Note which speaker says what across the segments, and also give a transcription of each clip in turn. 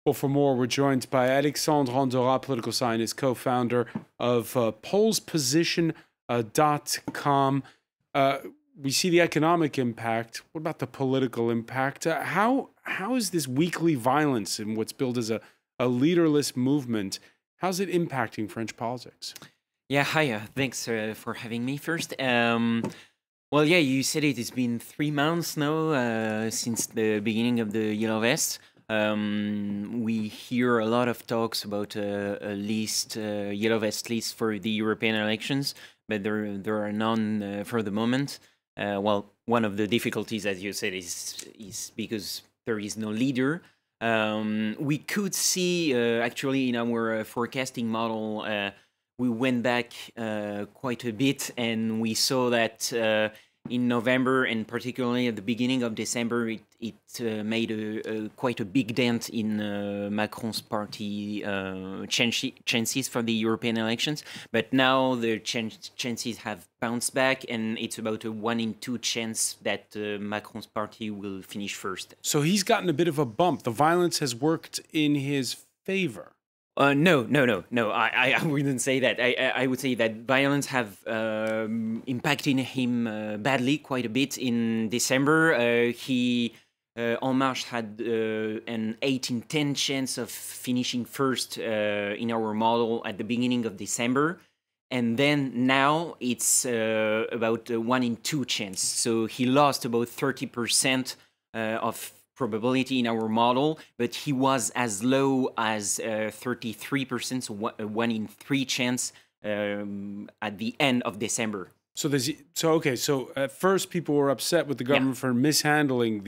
Speaker 1: Well, for more, we're joined by Alexandre Andorra, political scientist, co-founder of polsposition.com. We see the economic impact. What about the political impact? How is this weekly violence in what's billed as a leaderless movement, how's it impacting French politics?
Speaker 2: Yeah, hi. Thanks for having me first. Well, yeah, you said it. It's been 3 months now since the beginning of the Yellow Vest. We hear a lot of talks about a list, Yellow Vest list for the European elections, but there are none for the moment. Well, one of the difficulties, as you said, is because there is no leader. We could see actually in our forecasting model, we went back quite a bit, and we saw that in November, and particularly at the beginning of December, it made quite a big dent in Macron's party chances for the European elections. But now the chances have bounced back, and it's about a 1 in 2 chance that Macron's party will finish first.
Speaker 1: So he's gotten a bit of a bump. The violence has worked in his favor.
Speaker 2: No. I wouldn't say that. I would say that violence have impacted him badly quite a bit in December. En Marche had an 8 in 10 chance of finishing first in our model at the beginning of December. And then now it's about a 1 in 2 chance. So he lost about 30% of probability in our model, but he was as low as 33%, so 1 in 3 chance at the end of December.
Speaker 1: So at first people were upset with the government for mishandling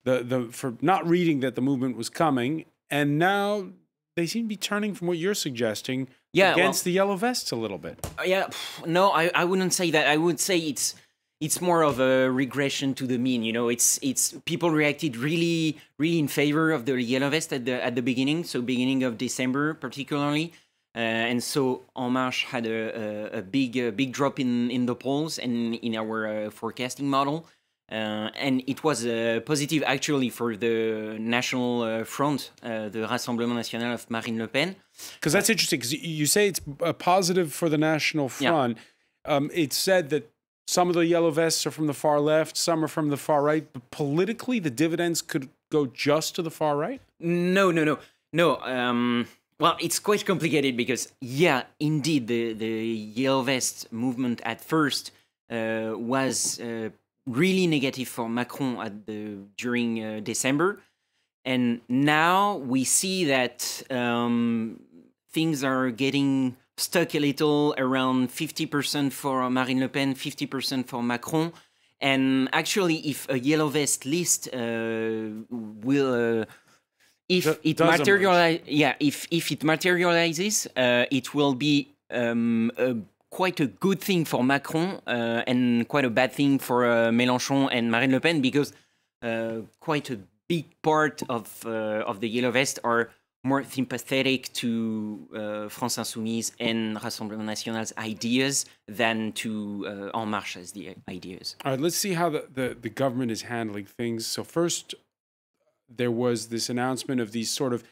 Speaker 1: for not reading that the movement was coming, and now they seem to be turning from what you're suggesting against the Yellow Vests a little bit.
Speaker 2: No, I wouldn't say that. I would say it's more of a regression to the mean. You know, it's people reacted really in favor of the Yellow Vest at the beginning, so beginning of December particularly, and so En Marche had a big drop in the polls and in our forecasting model, and it was positive actually for the National Front, the Rassemblement National of Marine Le Pen.
Speaker 1: Because that's interesting. Because you say it's a positive for the National Front. Yeah. It's said that some of the Yellow Vests are from the far left, some are from the far right. But politically, the dividends could go just to the far right?
Speaker 2: No. Well, it's quite complicated because, indeed, the Yellow Vest movement at first was really negative for Macron during December. And now we see that things are getting stuck a little around 50% for Marine Le Pen, 50% for Macron. And actually, if a Yellow Vest list will, if it materializes, it will be quite a good thing for Macron and quite a bad thing for Mélenchon and Marine Le Pen, because quite a big part of the Yellow Vest are more sympathetic to France Insoumise and Rassemblement National's ideas than to En Marche's ideas.
Speaker 1: All right, let's see how the government is handling things. So first, there was this announcement of these sort of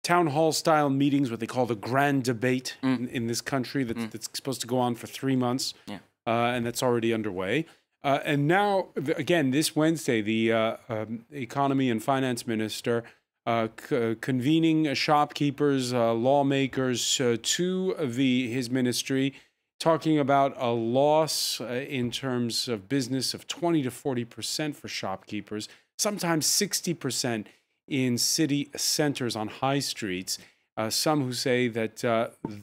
Speaker 1: town hall-style meetings, what they call the grand debate in this country, that's supposed to go on for 3 months, and that's already underway. And now, again, this Wednesday, the economy and finance minister convening shopkeepers, lawmakers to his ministry, talking about a loss in terms of business of 20 to 40% for shopkeepers, sometimes 60% in city centers on high streets. Some who say that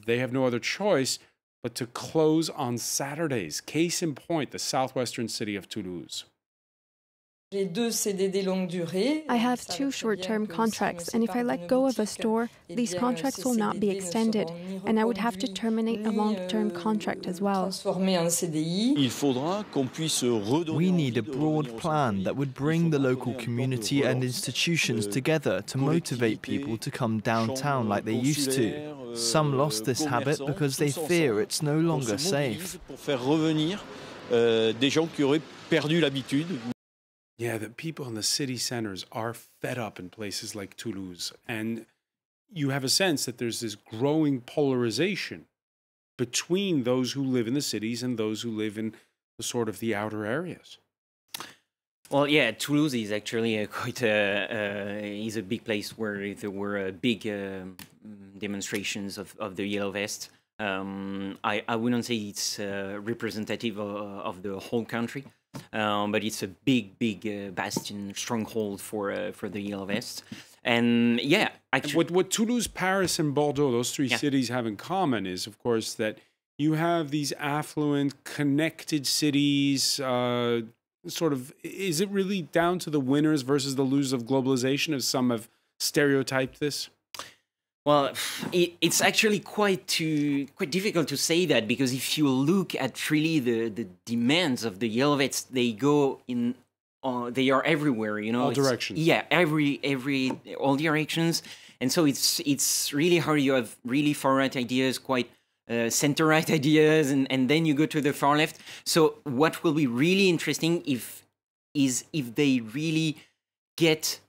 Speaker 1: they have no other choice but to close on Saturdays. Case in point, the southwestern city of Toulouse.
Speaker 3: I have 2 short-term contracts, and if I let go of a store, these contracts will not be extended, and I would have to terminate a long-term contract as well.
Speaker 4: We need a broad plan that would bring the local community and institutions together to motivate people to come downtown like they used to. Some lost this habit because they fear it's no longer safe.
Speaker 1: Yeah, the people in the city centers are fed up in places like Toulouse. And you have a sense that there's this growing polarization between those who live in the cities and those who live in the sort of the outer areas.
Speaker 2: Well, yeah, Toulouse is actually quite is a big place where there were big demonstrations of the Yellow Vest. I wouldn't say it's representative of the whole country, but it's a big bastion, stronghold for the Yellow Vests. And yeah, actually,
Speaker 1: what Toulouse, Paris, and Bordeaux, those three cities have in common is, of course, that you have these affluent, connected cities. Sort of, is it really down to the winners versus the losers of globalization, as some have stereotyped this?
Speaker 2: Well, it's actually quite difficult to say that, because if you look at really the demands of the Yellow Vests, they go in. They are everywhere, you know.
Speaker 1: All directions.
Speaker 2: Yeah, all directions, and so it's really hard. You have really far right ideas, quite center right ideas, and then you go to the far left. So what will be really interesting is if they really get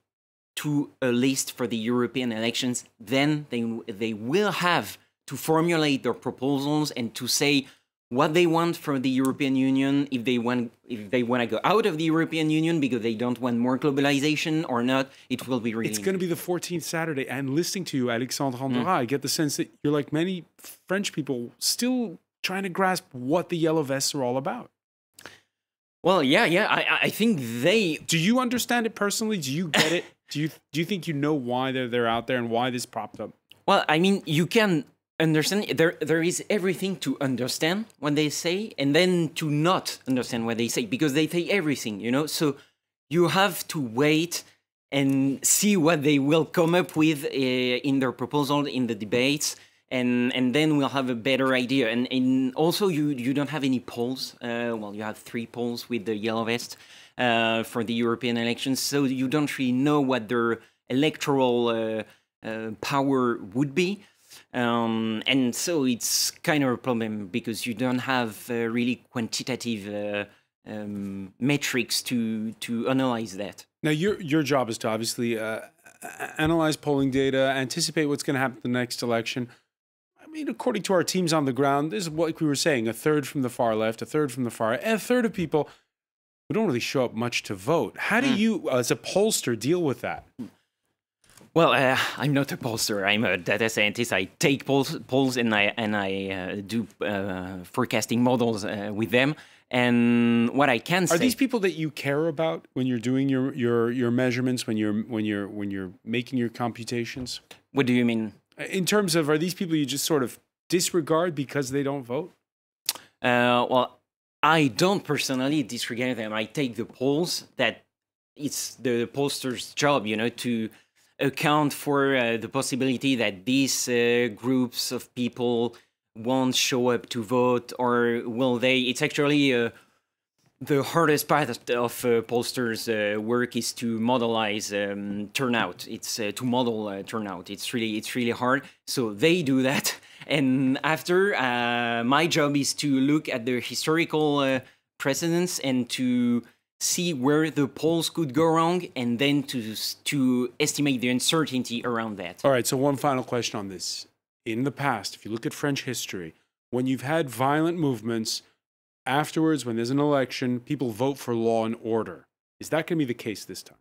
Speaker 2: to a list for the European elections, then they will have to formulate their proposals and to say what they want from the European Union, if they want to go out of the European Union because they don't want more globalization or not. It will be really...
Speaker 1: It's going to be the 14th Saturday, and listening to you, Alexandre Andorra, I get the sense that you're like many French people, still trying to grasp what the Yellow Vests are all about.
Speaker 2: Well, yeah, I think they...
Speaker 1: Do you understand it personally? Do you get it? Do you think you know why they're out there and why this popped up?
Speaker 2: Well, I mean, you can understand. There is everything to understand what they say, and then to not understand what they say, because they say everything, you know. So you have to wait and see what they will come up with in their proposal, in the debates, and then we'll have a better idea. And also, you don't have any polls. Well, you have 3 polls with the Yellow Vest for the European elections, so you don't really know what their electoral power would be. And so it's kind of a problem, because you don't have really quantitative metrics to analyze that.
Speaker 1: Now, your job is to obviously analyze polling data, anticipate what's going to happen at the next election. I mean, according to our teams on the ground, this is what we were saying, a third from the far left, a third from the far right, and a third of people who don't really show up much to vote. How do you, as a pollster, deal with that?
Speaker 2: Well, I'm not a pollster. I'm a data scientist. I take polls and I do forecasting models with them. And what I can say,
Speaker 1: are these people that you care about when you're doing your measurements, when you're making your computations?
Speaker 2: What do you mean?
Speaker 1: In terms of, are these people you just sort of disregard because they don't vote?
Speaker 2: Well, I don't personally disregard them. I take the polls. That it's the pollster's job, you know, to account for the possibility that these groups of people won't show up to vote, or will they? It's actually the hardest part of pollsters' work is to modelize turnout. It's to model turnout. It's really hard. So they do that, and after my job is to look at the historical precedents and to see where the polls could go wrong, and then to estimate the uncertainty around that.
Speaker 1: All right, so one final question on this. In the past, if you look at French history, when you've had violent movements, afterwards, when there's an election, people vote for law and order. Is that going to be the case this time?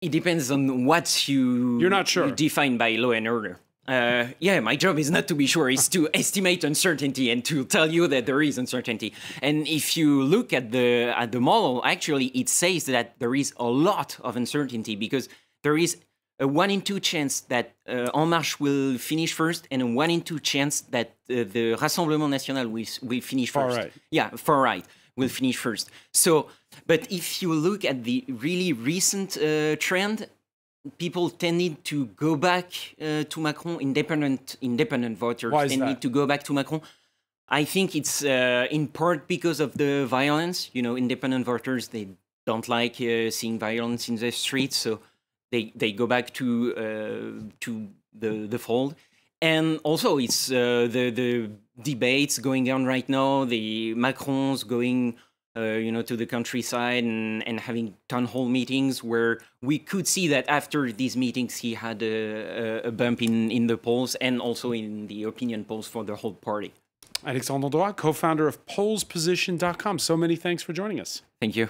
Speaker 2: It depends on what
Speaker 1: You're not sure.
Speaker 2: You define by law and order. Yeah, my job is not to be sure, it's to estimate uncertainty and to tell you that there is uncertainty. And if you look at the model, actually it says that there is a lot of uncertainty, because there is a 1 in 2 chance that En Marche will finish first, and a 1 in 2 chance that the Rassemblement National will finish first.
Speaker 1: Far right.
Speaker 2: Yeah, far right will finish first. So, but if you look at the really recent trend, people tended to go back to Macron. Independent voters tended to go back to Macron. I think it's in part because of the violence. You know, independent voters, they don't like seeing violence in the streets, so they go back to the fold. And also, it's the debates going on right now. The Macron's going to the countryside and having town hall meetings where we could see that after these meetings he had a bump in the polls and also in the opinion polls for the whole party.
Speaker 1: Alexandre Andorra, co-founder of pollsposition.com. So many thanks for joining us.
Speaker 2: Thank you.